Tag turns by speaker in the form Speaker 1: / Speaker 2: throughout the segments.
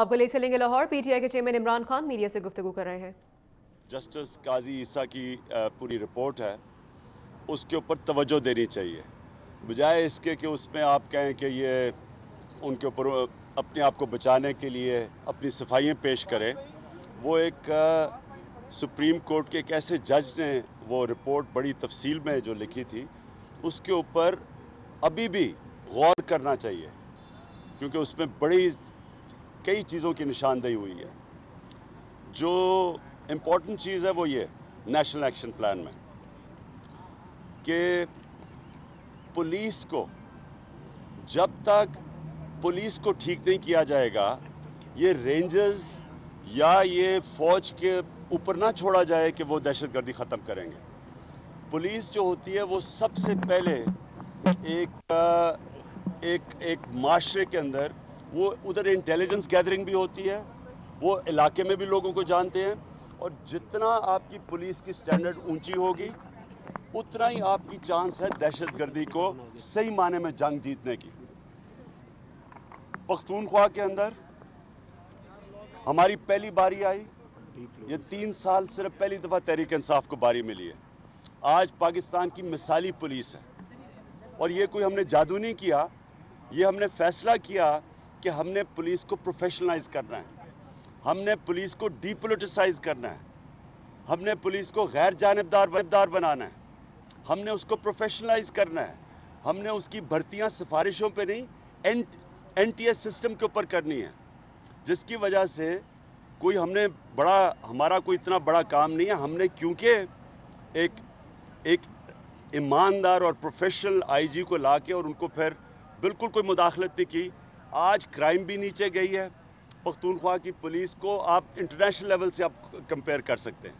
Speaker 1: آپ کو لے چلیں گے لاہور. پی ٹی آئی کے چیئرمین عمران خان میڈیا سے گفتگو کر رہے ہیں.
Speaker 2: جسٹس قاضی عیسیٰ کی پوری رپورٹ ہے، اس کے اوپر توجہ دینی چاہیے، بجائے اس کے کہ اس میں آپ کہیں کہ یہ ان کے اوپر اپنے آپ کو بچانے کے لیے اپنی صفائیاں پیش کریں. وہ ایک سپریم کورٹ کے ایک ایسے جج نے وہ رپورٹ بڑی تفصیل میں جو لکھی تھی، اس کے اوپر ابھی بھی غور کرنا چاہیے، کیونکہ اس میں بڑی کئی چیزوں کی نشاندہی ہوئی ہے. جو امپورٹنٹ چیز ہے وہ یہ نیشنل ایکشن پلان میں کہ پولیس کو جب تک پولیس کو ٹھیک نہیں کیا جائے گا، یہ رینجرز یا یہ فوج کے اوپر نہ چھوڑا جائے کہ وہ دہشت گردی ختم کریں گے. پولیس جو ہوتی ہے وہ سب سے پہلے ایک معاشرے کے اندر وہ ادھر انٹیلیجنس گیدرنگ بھی ہوتی ہے، وہ علاقے میں بھی لوگوں کو جانتے ہیں، اور جتنا آپ کی پولیس کی سٹینڈرڈ اونچی ہوگی اتنا ہی آپ کی چانس ہے دہشت گردی کو صحیح معنی میں جنگ جیتنے کی. پختونخوا کے اندر ہماری پہلی باری آئی، یہ 3 سال صرف پہلی دفعہ تحریک انصاف کو باری ملی ہے. آج پاکستان کی مثالی پولیس ہے، اور یہ کوئی ہم نے جادو نہیں کیا، یہ ہم نے فیصلہ کیا کہ ہم نے پولیس کو پروفیشنلائز کرنا ہے، ہم نے پولیس کو ڈی پولیٹیسائز کرنا ہے، ہم نے پولیس کو غیر جانبدار بنانا ہے، ہم نے اس کو پروفیشنلائز کرنا ہے. ہم نے اس کی بھرتیاں سفارشوں پہ نہیں، این ٹی ایس سسٹم کے اوپر کرنی ہے، جس کی وجہ سے ہمارا کوئی اتنا بڑا کام نہیں ہے. ہم نے کیونکہ ایک ایماندار اور پروفیشنل آئی جی کو لا کے اور ان کو پھر بالکل کوئی مداخلت نہیں کی، آج کرائم بھی نیچے گئی ہے. پختونخوا کی پولیس کو آپ انٹرنیشنل لیول سے آپ کمپیئر کر سکتے ہیں.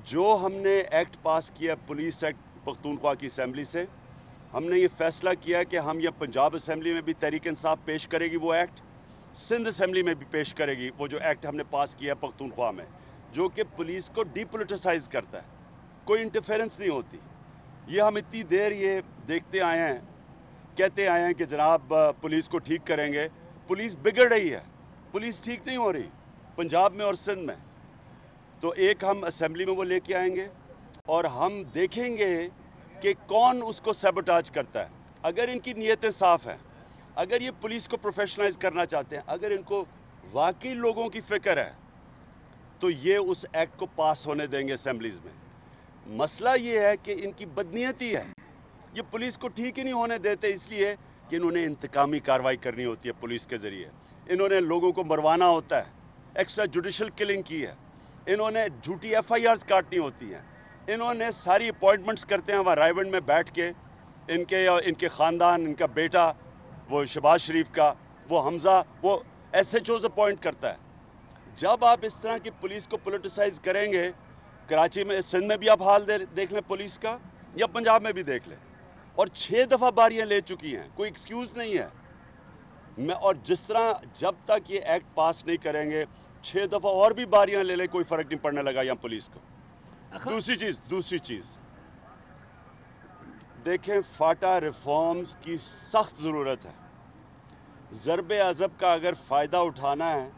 Speaker 2: جو ہم نے ایکٹ پاس کیا پولیس ایکٹ پختونخوا کی اسمبلی سے، ہم نے یہ فیصلہ کیا کہ ہم یہ پنجاب اسمبلی میں بھی تحریک انصاف پیش کرے گی وہ ایکٹ، سندھ اسمبلی میں بھی پیش کرے گی وہ جو ایکٹ ہم نے پاس کیا پختونخوا میں، جو کہ پولیس کو ڈی پولیٹیسائز کرتا ہے، کوئی انٹرفیرنس نہیں ہوتی. یہ ہم اتنی دیر یہ دیکھتے آئے ہیں، کہتے آئے ہیں کہ جناب پولیس کو ٹھیک کریں گے. پولیس بگڑ رہی ہے، پولیس ٹھیک نہیں ہو رہی پنجاب میں اور سندھ میں. تو ایک ہم اسمبلی میں وہ لے کے آئیں گے اور ہم دیکھیں گے کہ کون اس کو سیبوٹاج کرتا ہے. اگر ان کی نیتیں صاف ہیں، اگر یہ پولیس کو پروفیشنلائز کرنا چاہتے ہیں، اگر ان کو واقعی لوگوں کی فکر ہے، تو یہ اس ایکٹ کو پاس ہونے دیں گے اسمبلیز میں. مسئلہ یہ ہے کہ ان کی بدنیتی ہے، یہ پولیس کو ٹھیک ہی نہیں ہونے دیتے، اس لیے کہ انہوں نے انتقامی کارروائی کرنی ہوتی ہے پولیس کے ذریعے. انہوں نے لوگوں کو مروانا ہوتا ہے، ایکسٹرا جوڈیشل کلنگ کی ہے، انہوں نے جھوٹی ایف آئی آرز کاٹنی ہوتی ہیں، انہوں نے ساری اپوائنٹمنٹس کرتے ہیں وہاں رائے ونڈ میں بیٹھ کے. ان کے خاندان، ان کا بیٹا وہ شہباز شریف کا، وہ حمزہ، وہ ایس ایچ اوز اپوائنٹ کرتا ہے. جب آپ اس طرح کی پولیس کو پولیٹیسائز کریں گے، کراچی میں سندھ میں بھی آپ حال دیکھ لیں پولیس کا، یا پنجاب میں بھی دیکھ لیں، اور 6 دفعہ باریاں لے چکی ہیں، کوئی ایکسکیوز نہیں ہے. اور جس طرح جب تک یہ ایکٹ پاس نہیں کریں گے 6 دفعہ اور بھی باریاں لے لیں، کوئی فرق نہیں پڑنے لگا یہاں پولیس کو. دوسری چیز دیکھیں، فاٹا ریفارمز کی سخت ضرورت ہے. ضرب عضب کا اگر فائدہ اٹھانا ہے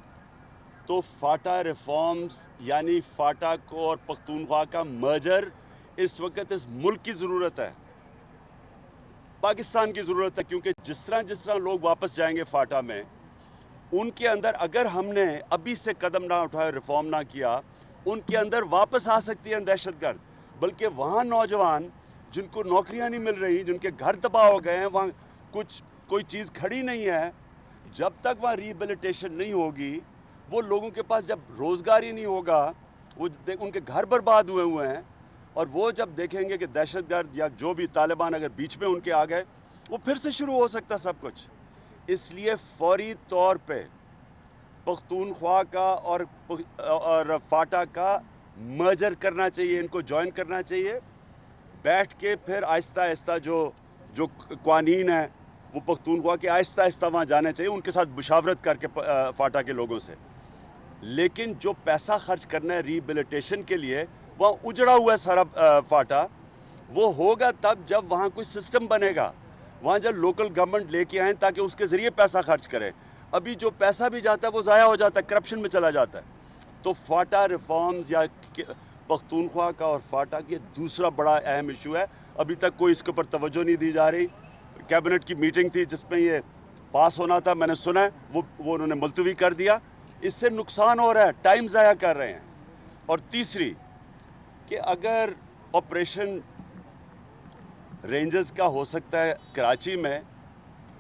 Speaker 2: تو فاٹا ریفارمز یعنی فاٹا کو اور پختونخوا کا مرجر اس وقت اس ملک کی ضرورت ہے، پاکستان کی ضرورت ہے. کیونکہ جس طرح لوگ واپس جائیں گے فاٹا میں، ان کے اندر اگر ہم نے ابھی سے قدم نہ اٹھایا، ریفارم نہ کیا، ان کے اندر واپس آ سکتی ہیں دہشت گرد. بلکہ وہاں نوجوان جن کو نوکریاں نہیں مل رہی، جن کے گھر تباہ ہو گئے ہیں، وہاں کوئی چیز کھڑی نہیں ہے، جب تک وہاں ریہیبلیٹیشن نہیں ہوگی، وہ لوگوں کے پاس جب روزگار ہی نہیں ہوگا، ان کے گھر برباد ہوئے ہیں، اور وہ جب دیکھیں گے کہ دہشت گرد یا جو بھی طالبان اگر بیچ میں ان کے آ گئے، وہ پھر سے شروع ہو سکتا سب کچھ. اس لیے فوری طور پہ پختونخوا کا اور فاٹا کا مرجر کرنا چاہیے، ان کو جوائن کرنا چاہیے. بیٹھ کے پھر آہستہ آہستہ جو قوانین ہیں وہ پختونخوا کے آہستہ آہستہ وہاں جانے چاہیے، ان کے ساتھ مشاورت کر کے فاٹا کے لوگوں سے. لیکن جو پیسہ خرچ کرنا ہے ریہیبلیٹیشن کے لیے، وہاں اجڑا ہوا ہے سارا فاٹا. وہ ہوگا تب جب وہاں کوئی سسٹم بنے گا، وہاں جب لوکل گورنمنٹ لے کے آئیں تاکہ اس کے ذریعے پیسہ خرچ کریں. अभी जो पैसा भी जाता है वो ज़ाया हो जाता है, करप्शन में चला जाता है। तो फाटा रिफॉर्म्स या पख्तूनख्वा का और फाटा के दूसरा बड़ा अहम इशू है, अभी तक कोई इसके ऊपर तवज्जो नहीं दी जा रही। कैबिनेट की मीटिंग थी जिसमें ये पास होना था, मैंने सुना है वो उन्होंने मुलतवी कर दिया। इससे नुकसान हो रहा है, टाइम ज़ाया कर रहे हैं। और तीसरी कि अगर ऑपरेशन रेंजर्स का हो सकता है कराची में,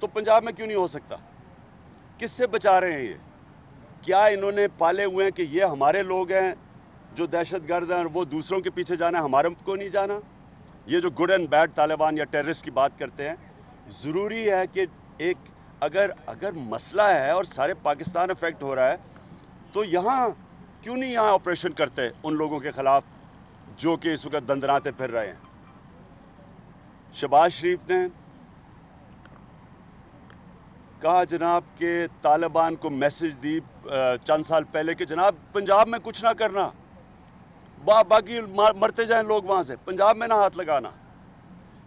Speaker 2: तो पंजाब में क्यों नहीं हो सकता? किससे बचा रहे हैं ये? क्या इन्होंने पाले हुए हैं कि ये हमारे लोग हैं जो दहशतगर्द हैं और वो दूसरों के पीछे जाना है, हमारे को नहीं जाना? ये जो गुड एंड बैड तालिबान या टेररिस्ट की बात करते हैं, ज़रूरी है कि एक अगर मसला है और सारे पाकिस्तान अफेक्ट हो रहा है, तो यहाँ क्यों नहीं यहाँ ऑपरेशन करते उन लोगों के ख़िलाफ़ जो कि इस वक्त दंदनाते फिर रहे हैं? शहबाज शरीफ ने कहा जनाब कि तालिबान को मैसेज दी चंद साल पहले कि जनाब पंजाब में कुछ ना करना, बाकी मरते जाएं लोग वहाँ से, पंजाब में ना हाथ लगाना।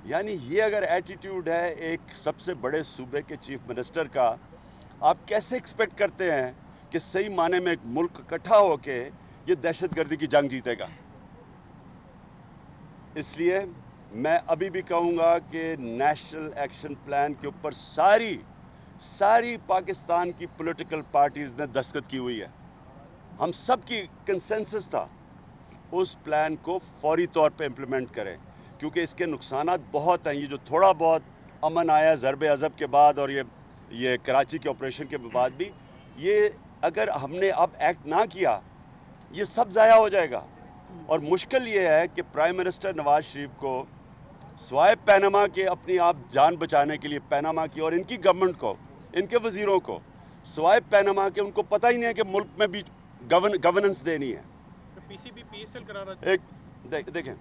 Speaker 2: यानी ये अगर एटीट्यूड है एक सबसे बड़े सूबे के चीफ मिनिस्टर का, आप कैसे एक्सपेक्ट करते हैं कि सही माने में एक मुल्क इकट्ठा होके ये दहशतगर्दी की जंग जीतेगा? इसलिए मैं अभी भी कहूँगा कि नेशनल एक्शन प्लान के ऊपर सारी पाकिस्तान की पॉलिटिकल पार्टीज़ ने दस्तखत की हुई है। हम सब की कंसेंसस था उस प्लान को फौरी तौर पे इम्प्लीमेंट करें, क्योंकि इसके नुकसानात बहुत हैं। ये जो थोड़ा बहुत अमन आया ज़रबे अज़ब के बाद और ये कराची के ऑपरेशन के बाद भी, ये अगर हमने अब एक्ट ना किया, ये सब ज़ाया हो जाएगा। और मुश्किल ये है कि प्राइम मिनिस्टर नवाज़ शरीफ को स्वाय पैनामा के अपनी आप जान बचाने के लिए, पैनामा की और इनकी गवर्नमेंट को, इनके वज़ीरों को स्वाय पैनामा के, उनको पता ही नहीं है कि मुल्क में भी गवर्नेंस देनी है।
Speaker 3: पीसीबी पीएसएल कराना
Speaker 2: देखें,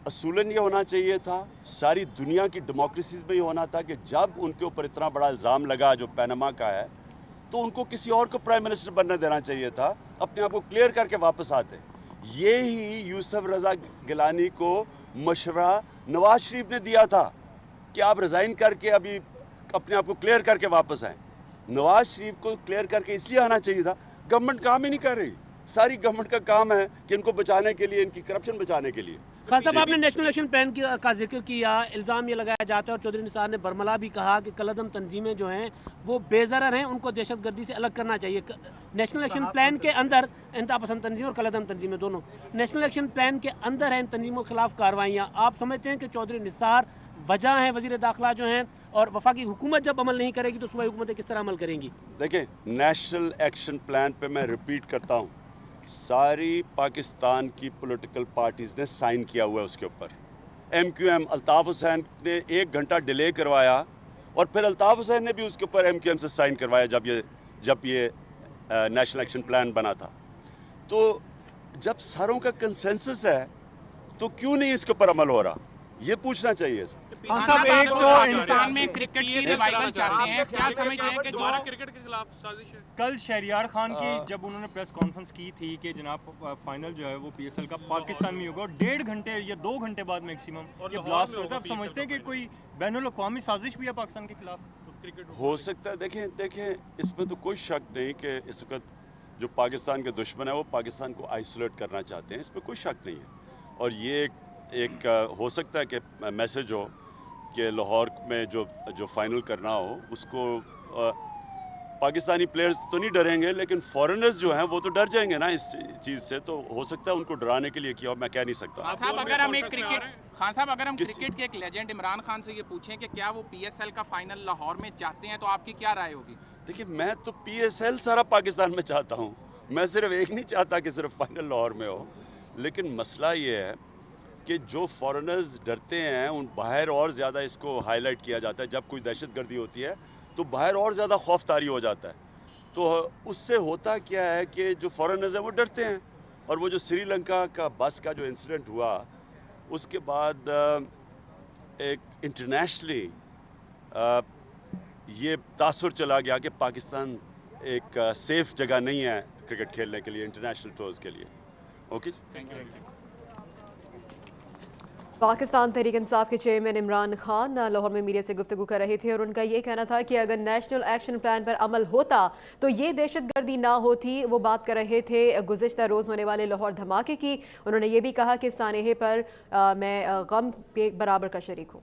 Speaker 2: असूलन ये होना चाहिए था, सारी दुनिया की डेमोक्रेसीज में ये होना था कि जब उनके ऊपर इतना बड़ा इल्ज़ाम लगा जो पैनामा का है, तो उनको किसी और को प्राइम मिनिस्टर बनने देना चाहिए था, अपने आप को क्लियर करके वापस आते। ये ही यूसुफ रज़ा गिलानी को मशवरा नवाज शरीफ ने दिया था कि आप रिज़ाइन करके अभी अपने आप को क्लियर करके वापस आएँ। नवाज शरीफ को क्लियर करके इसलिए आना चाहिए था, गवर्नमेंट काम ही नहीं कर रही। सारी गवर्नमेंट का काम है कि इनको बचाने के लिए, इनकी करप्शन बचाने के लिए।
Speaker 4: खान साहब, आपने नेशनल एक्शन प्लान का जिक्र किया, इल्ज़ाम ये लगाया जाता है और चौधरी निसार ने बरमला भी कहा कि कलदम तंजीमें जो हैं वो बेज़रर हैं, उनको दहशतगर्दी से अलग करना चाहिए। नेशनल एक्शन प्लान के अंदर इंतहा पसंद तंजीम और कलदम तंजीमें दोनों नेशनल एक्शन प्लान के अंदर हैं, इन तंजीमों के खिलाफ कार्रवाइयाँ। आप समझते हैं कि चौधरी निसार वजह हैं, वज़ीर दाखिला जो हैं, और वफाकी हुकूमत जब अमल नहीं करेगी तो सूबाई हुकूमतें किस तरह अमल करेंगी?
Speaker 2: देखें, नेशनल एक्शन प्लान पे मैं रिपीट करता हूँ, सारी पाकिस्तान की पॉलिटिकल पार्टीज़ ने साइन किया हुआ है उसके ऊपर। MQM अल्ताफ़ हुसैन ने 1 घंटा डिले करवाया और फिर अल्ताफ़ हुसैन ने भी उसके ऊपर MQM से साइन करवाया जब ये नेशनल एक्शन प्लान बना था। तो जब सारों का कंसेंसस है तो क्यों नहीं इसके ऊपर अमल हो रहा, ये पूछना चाहिए।
Speaker 5: साहब, एक तो हिंदुस्तान में क्रिकेट की रिवाइवल चाहते हैं, क्या समझते हैं कि जो
Speaker 3: क्रिकेट के खिलाफ साजिश है?
Speaker 6: कल शहरियार खान की जब उन्होंने प्रेस कॉन्फ्रेंस की थी कि जनाब फाइनल जो है वो PSL का पाकिस्तान में होगा, 1.5 घंटे या 2 घंटे बाद मैक्सिमम ये ब्लास्ट होता है। आप समझते हैं कि कोई बैनुल-अक़वामी साजिश भी है पाकिस्तान के खिलाफ?
Speaker 2: हो सकता है। देखें, इसमें तो कोई शक नहीं कि इस वक्त जो पाकिस्तान के दुश्मन है वो पाकिस्तान को आइसोलेट करना चाहते हैं, इसमें कोई शक नहीं है। और ये एक हो सकता है कि मैसेज हो कि लाहौर में जो फाइनल करना हो उसको पाकिस्तानी प्लेयर्स तो नहीं डरेंगे, लेकिन फॉरेनर्स जो हैं वो तो डर जाएंगे ना इस चीज़ से। तो हो सकता है उनको डराने के लिए किया, मैं कह नहीं सकता।
Speaker 5: खान साहब, अगर हम क्रिकेट के एक लेजेंड इमरान खान से ये पूछें कि क्या वो PSL का फाइनल लाहौर में चाहते हैं, तो आपकी क्या राय होगी?
Speaker 2: देखिए, मैं तो PSL सारा पाकिस्तान में चाहता हूँ, मैं सिर्फ एक नहीं चाहता कि सिर्फ फाइनल लाहौर में हो। लेकिन मसला ये है कि जो फॉरेनर्स डरते हैं उन बाहर और ज़्यादा इसको हाईलाइट किया जाता है। जब कोई दहशतगर्दी होती है तो बाहर और ज़्यादा खौफ तारी हो जाता है। तो उससे होता क्या है कि जो फॉरेनर्स हैं वो डरते हैं। और वो जो श्रीलंका का बस का जो इंसिडेंट हुआ, उसके बाद एक इंटरनेशनली ये तासुर चला गया कि पाकिस्तान एक सेफ़ जगह नहीं है क्रिकेट खेलने के लिए, इंटरनेशनल टूर्स के लिए। Okay,
Speaker 5: thank you.
Speaker 1: Pakistan Tehreek Insaf के चेयरमैन इमरान खान लाहौर में मीडिया से गुफ्तगू कर रहे थे और उनका ये कहना था कि अगर नेशनल एक्शन प्लान पर अमल होता तो ये दहशतगर्दी ना होती। वो बात कर रहे थे गुज़िश्ता रोज़ होने वाले लाहौर धमाके की। उन्होंने ये भी कहा कि सानेहे पर मैं गम के बराबर का शरीक हूँ।